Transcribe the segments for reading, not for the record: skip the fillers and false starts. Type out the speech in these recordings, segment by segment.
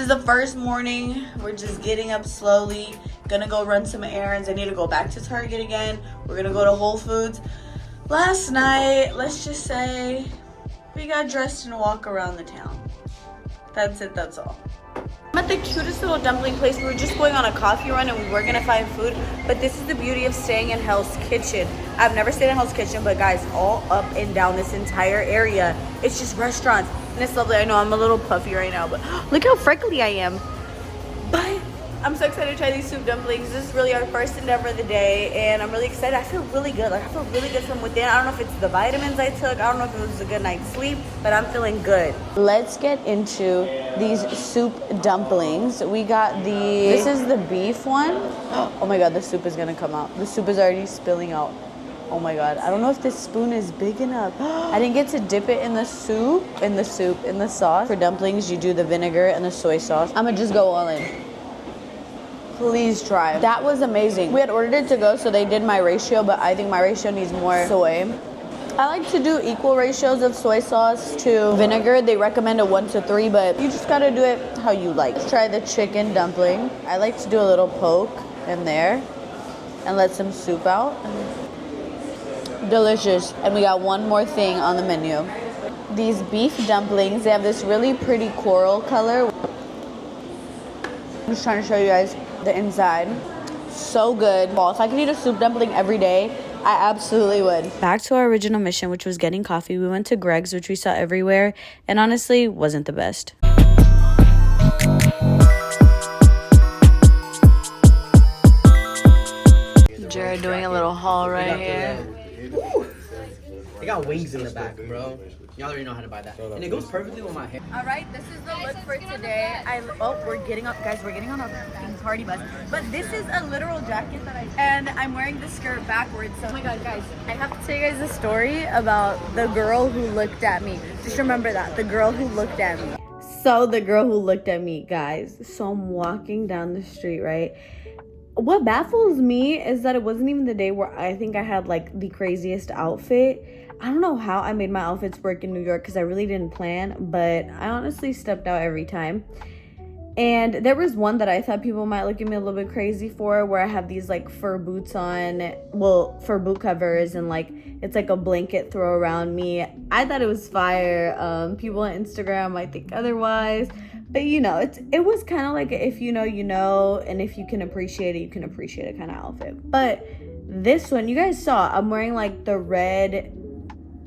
is the first morning. We're just getting up slowly. Gonna go run some errands. I need to go back to Target again. We're gonna go to Whole Foods. Last night, let's just say we got dressed and walk around the town. That's it, that's all. I'm at the cutest little dumpling place. We were just going on a coffee run and we were gonna find food, but this is the beauty of staying in Hell's Kitchen. I've never stayed in Hell's Kitchen, but guys, all up and down this entire area, it's just restaurants and it's lovely. I know I'm a little puffy right now, but look how freckly I am. But I'm so excited to try these soup dumplings. This is really our first endeavor of the day and I'm really excited. I feel really good. Like I feel really good from within. I don't know if it's the vitamins I took. I don't know if it was a good night's sleep, but I'm feeling good. Let's get into these soup dumplings. We got this is the beef one. Oh my God, the soup is gonna come out. The soup is already spilling out. Oh my God, I don't know if this spoon is big enough. I didn't get to dip it in the sauce. For dumplings, you do the vinegar and the soy sauce. I'm gonna just go all in. Please try. That was amazing. We had ordered it to go, so they did my ratio, but I think my ratio needs more soy. I like to do equal ratios of soy sauce to vinegar. They recommend a 1-to-3, but you just gotta do it how you like. Let's try the chicken dumpling. I like to do a little poke in there and let some soup out. Delicious. And we got one more thing on the menu. These beef dumplings, they have this really pretty coral color. I'm just trying to show you guys the inside. So good. Well, if I could eat a soup dumpling every day, I absolutely would. Back to our original mission, which was getting coffee. We went to Greg's, which we saw everywhere, and honestly wasn't the best. Jared doing a little haul right here. They got wings in the back, bro. Y'all already know how to buy that. And it goes perfectly with my hair. All right, this is the look for today. We're getting up, guys. We're getting on a fucking party bus. But this is a literal jacket and I'm wearing the skirt backwards. So, oh my God, guys, I have to tell you guys a story about the girl who looked at me. Just remember that, the girl who looked at me. So the girl who looked at me, guys. So I'm walking down the street, right? What baffles me is that it wasn't even the day where I think I had like the craziest outfit. I don't know how I made my outfits work in New York because I really didn't plan, but I honestly stepped out every time. And there was one that I thought people might look at me a little bit crazy for, where I have these like fur boots on, well, fur boot covers, and like it's like a blanket throw around me. I thought it was fire. People on Instagram might think otherwise, but you know, it was kind of like a, if you know, you know, and if you can appreciate it, you can appreciate it kind of outfit. But this one, you guys saw, I'm wearing like the red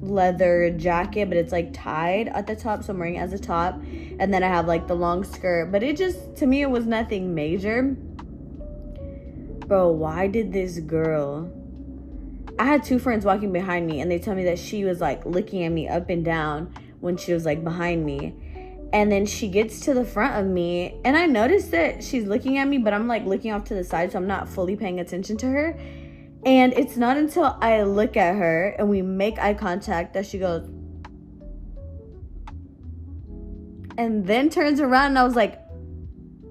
leather jacket, but it's like tied at the top, so I'm wearing it as a top, and then I have like the long skirt, but it just, to me, it was nothing major. Bro, why did this girl, I had two friends walking behind me and they tell me that she was like looking at me up and down when she was like behind me, and then she gets to the front of me and I noticed that she's looking at me, but I'm like looking off to the side, so I'm not fully paying attention to her. And it's not until I look at her and we make eye contact that she goes, and then turns around, and I was like,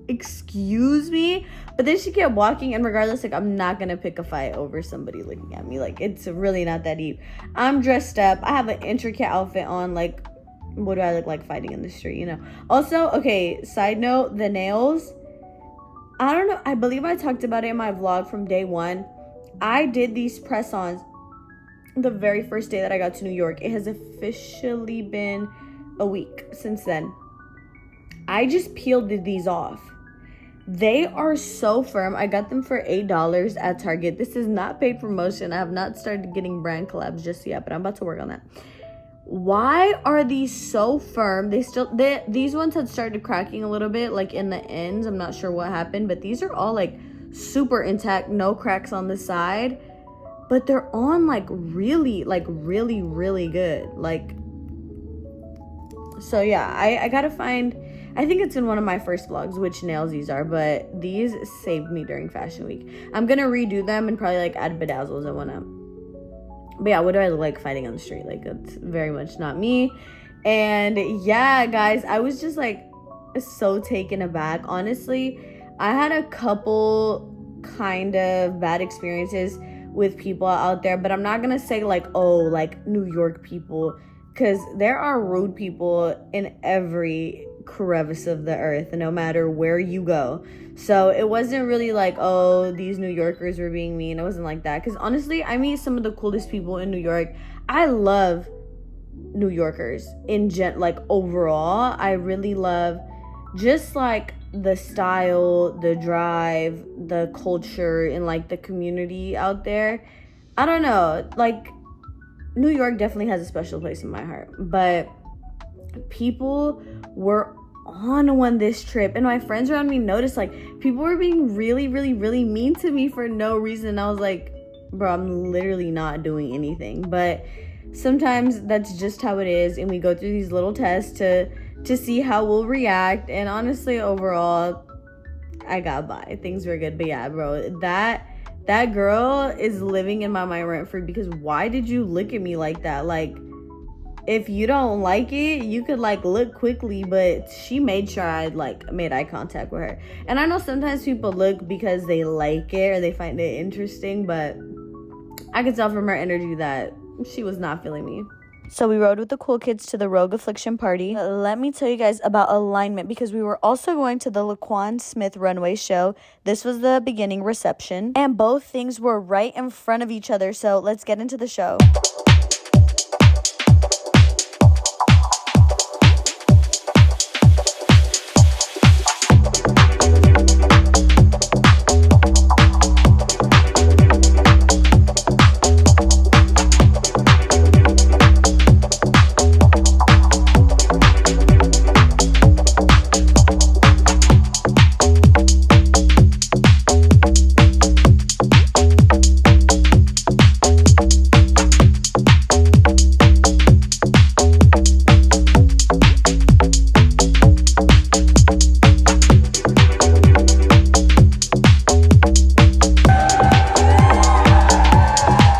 excuse me? But then she kept walking, and regardless, like, I'm not gonna pick a fight over somebody looking at me. Like, it's really not that deep. I'm dressed up. I have an intricate outfit on. Like, what do I look like fighting in the street, you know? Also, okay, side note, the nails, I don't know. I believe I talked about it in my vlog from day one. I did these press-ons the very first day that I got to New York. It has officially been a week since then. I just peeled these off. They are so firm. I got them for $8 at Target. This is not paid promotion. I have not started getting brand collabs just yet, but I'm about to work on that. Why are these so firm? These ones had started cracking a little bit, like in the ends. I'm not sure what happened, but these are all like super intact, no cracks on the side, but they're on like really good. Like, so yeah, I gotta find, I think it's in one of my first vlogs which nails these are, but these saved me during fashion week. I'm gonna redo them and probably like add bedazzles and whatnot. But yeah, what do I look like fighting on the street? Like, it's very much not me. And yeah, guys, I was just like so taken aback. Honestly, I had a couple kind of bad experiences with people out there, but I'm not gonna say like, oh, like New York people, because there are rude people in every crevice of the earth, no matter where you go. So it wasn't really like, oh, these New Yorkers were being mean. It wasn't like that. Because honestly, I meet some of the coolest people in New York. I love New Yorkers like overall. I really love just like the style, the drive, the culture, and like the community out there. I don't know, like New York definitely has a special place in my heart, but people were on one this trip, and my friends around me noticed like people were being really, really, really mean to me for no reason. I was like, bro, I'm literally not doing anything. But sometimes that's just how it is, and we go through these little tests to see how we'll react. And honestly, overall, I got by. Things were good. But yeah, bro, that girl is living in my mind rent free, because why did you look at me like that? Like, if you don't like it, you could like look quickly, but she made sure I like made eye contact with her. And I know sometimes people look because they like it or they find it interesting, but I could tell from her energy that she was not feeling me. So we rode with the cool kids to the Rogue Affliction party. Let me tell you guys about alignment, because we were also going to the LaQuan Smith runway show. This was the beginning reception, and both things were right in front of each other. So let's get into the show.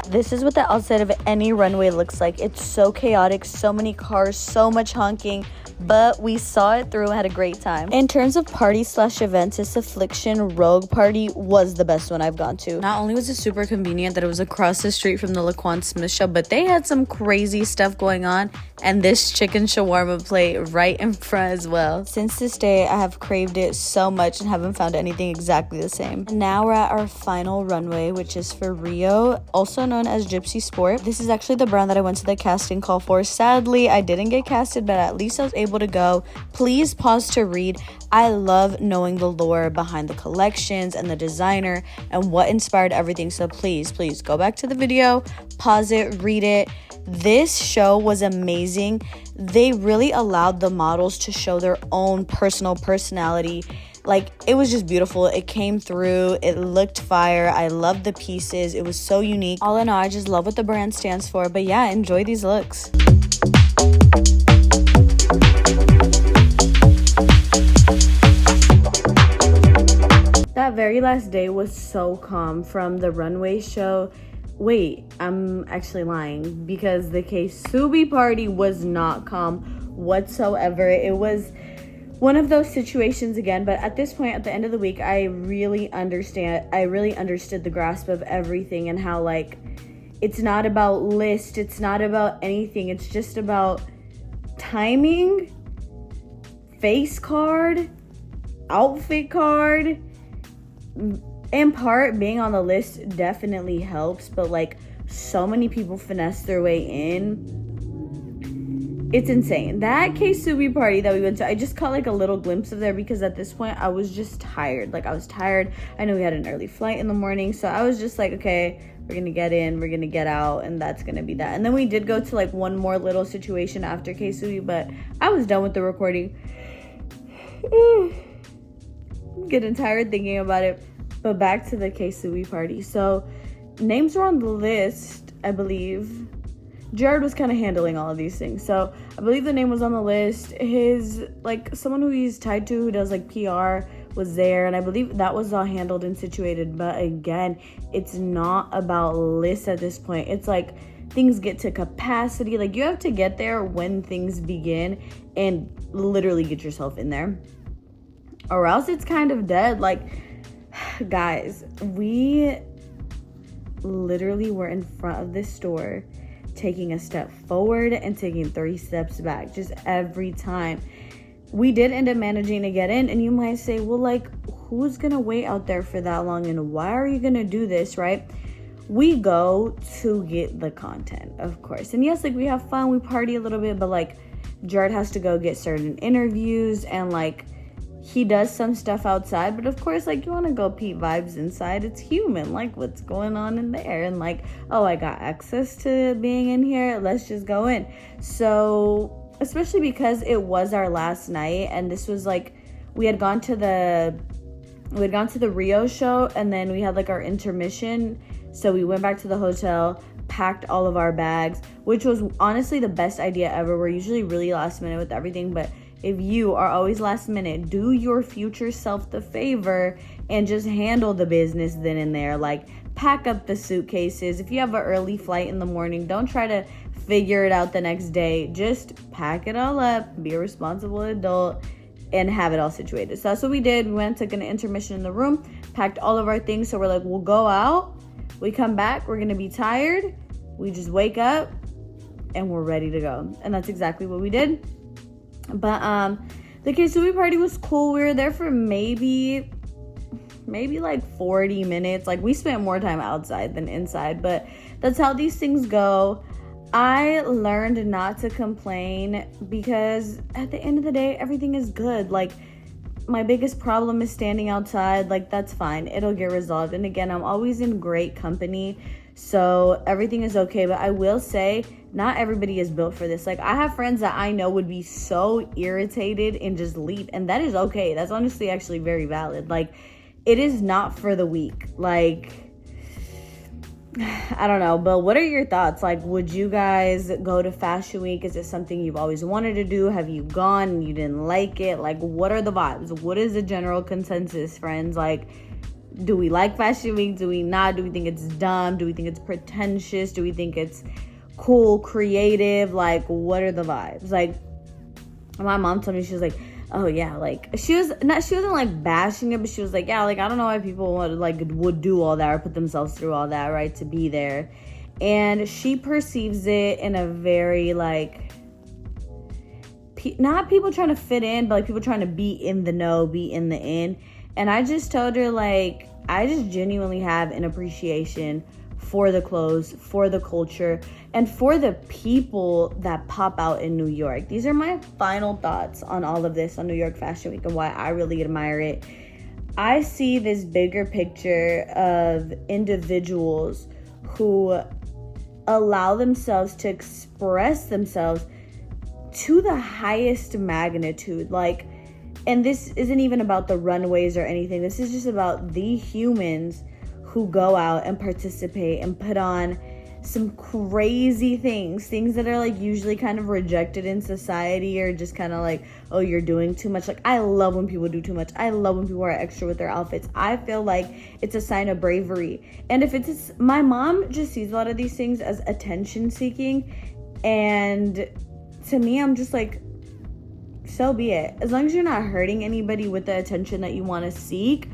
This is what the outside of any runway looks like. It's so chaotic, so many cars, so much honking, but we saw it through and had a great time. In terms of party/events, this Affliction Rogue party was the best one I've gone to. Not only was it super convenient that it was across the street from the LaQuan Smith show, but they had some crazy stuff going on, and this chicken shawarma plate right in front as well. Since this day, I have craved it so much and haven't found anything exactly the same. Now we're at our final runway, which is for Rio, also known as Gypsy Sport. This is actually the brand that I went to the casting call for. Sadly, I didn't get casted, but at least I was able to go. Please pause to read. I love knowing the lore behind the collections and the designer and what inspired everything. So please go back to the video, pause it, read it. This show was amazing. They really allowed the models to show their own personal personality. Like, it was just beautiful. It came through. It looked fire. I loved the pieces. It was so unique. All in all, I just love what the brand stands for. But yeah, enjoy these looks. That very last day was so calm from the runway show. Wait, I'm actually lying, because the Ksubi party was not calm whatsoever. It was one of those situations again, but at this point, at the end of the week, I really understood the grasp of everything, and how like it's not about list, it's not about anything, it's just about timing, face card, outfit card. In part, being on the list definitely helps, but like so many people finesse their way in. It's insane. That Ksubi party that we went to, I just caught like a little glimpse of there, because at this point I was just tired. Like, I was tired. I know we had an early flight in the morning, so I was just like, okay, we're gonna get in, we're gonna get out, and that's gonna be that. And then we did go to like one more little situation after Ksubi, but I was done with the recording. Getting tired thinking about it. But back to the Ksubi party. So names were on the list, I believe. Jared was kind of handling all of these things, so I believe the name was on the list. His, like, someone who he's tied to, who does like PR, was there, and I believe that was all handled and situated. But again, it's not about lists at this point. It's like things get to capacity. Like, you have to get there when things begin and literally get yourself in there, or else it's kind of dead. Like, guys, we literally were in front of this store taking a step forward and taking 3 steps back, just every time. We did end up managing to get in, and you might say, well, like, who's gonna wait out there for that long, and why are you gonna do this, right? We go to get the content, of course. And yes, like, we have fun, we party a little bit, but like, Jared has to go get certain interviews, and like, he does some stuff outside, but of course, like, you want to go peep vibes inside. It's human, like, what's going on in there? And like, oh, I got access to being in here, let's just go in. So especially because it was our last night, and this was like, we had gone to the Rio show, and then we had like our intermission, so we went back to the hotel, packed all of our bags, which was honestly the best idea ever. We're usually really last minute with everything, but if you are always last minute, do your future self the favor and just handle the business then and there. Like, pack up the suitcases. If you have an early flight in the morning, don't try to figure it out the next day. Just pack it all up, be a responsible adult, and have it all situated. So that's what we did. We went, took an intermission in the room, packed all of our things. So we're like, we'll go out, we come back, we're gonna be tired, we just wake up and we're ready to go. And that's exactly what we did. But the Ksubi party was cool. We were there for maybe like 40 minutes. Like, we spent more time outside than inside, but that's how these things go. I learned not to complain, because at the end of the day, everything is good. Like, my biggest problem is standing outside. Like, that's fine, it'll get resolved. And again, I'm always in great company, so everything is okay. But I will say, not everybody is built for this. Like, I have friends that I know would be so irritated and just leave, and that is okay. That's honestly actually very valid. Like, it is not for the weak. Like, I don't know, but what are your thoughts? Like, would you guys go to Fashion Week? Is it something you've always wanted to do? Have you gone and you didn't like it? Like, what are the vibes? What is the general consensus, friends? Like, do we like Fashion Week? Do we not? Do we think it's dumb? Do we think it's pretentious? Do we think it's cool, creative? Like, what are the vibes? Like, my mom told me, she was like, oh yeah, like, she wasn't like bashing it, but she was like, yeah, like, I don't know why people would do all that or put themselves through all that, right, to be there. And she perceives it in a very, like, not people trying to fit in, but like people trying to be in the know, be in the in. And I just told her, like, I just genuinely have an appreciation for the clothes, for the culture, and for the people that pop out in New York. These are my final thoughts on all of this, on New York Fashion Week, and why I really admire it. I see this bigger picture of individuals who allow themselves to express themselves to the highest magnitude. Like, and this isn't even about the runways or anything. This is just about the humans who go out and participate and put on some crazy things that are like usually kind of rejected in society, or just kind of like, oh, you're doing too much. Like, I love when people do too much. I love when people are extra with their outfits. I feel like it's a sign of bravery. And if it's, my mom just sees a lot of these things as attention seeking, and to me, I'm just like, so be it. As long as you're not hurting anybody with the attention that you want to seek,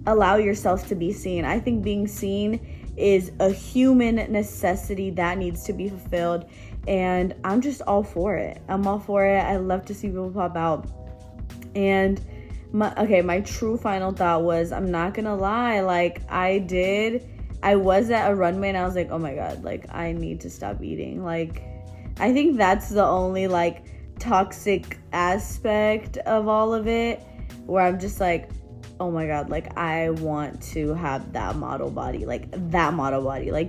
allow yourself to be seen. I think being seen is a human necessity that needs to be fulfilled, and I'm just all for it. I'm all for it. I love to see people pop out. And my true final thought was, I'm not gonna lie, like, I was at a runway and I was like, oh my god, like, I need to stop eating. Like, I think that's the only like toxic aspect of all of it, where I'm just like, oh my god, like, I want to have that model body. Like,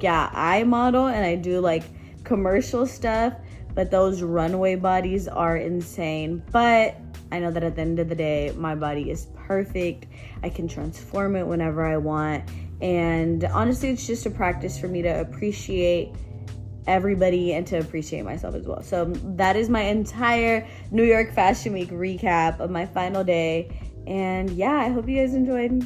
yeah, I model and I do like commercial stuff, but those runway bodies are insane. But I know that at the end of the day, my body is perfect. I can transform it whenever I want. And honestly, it's just a practice for me to appreciate everybody and to appreciate myself as well. So that is my entire New York Fashion Week recap of my final day. And yeah, I hope you guys enjoyed.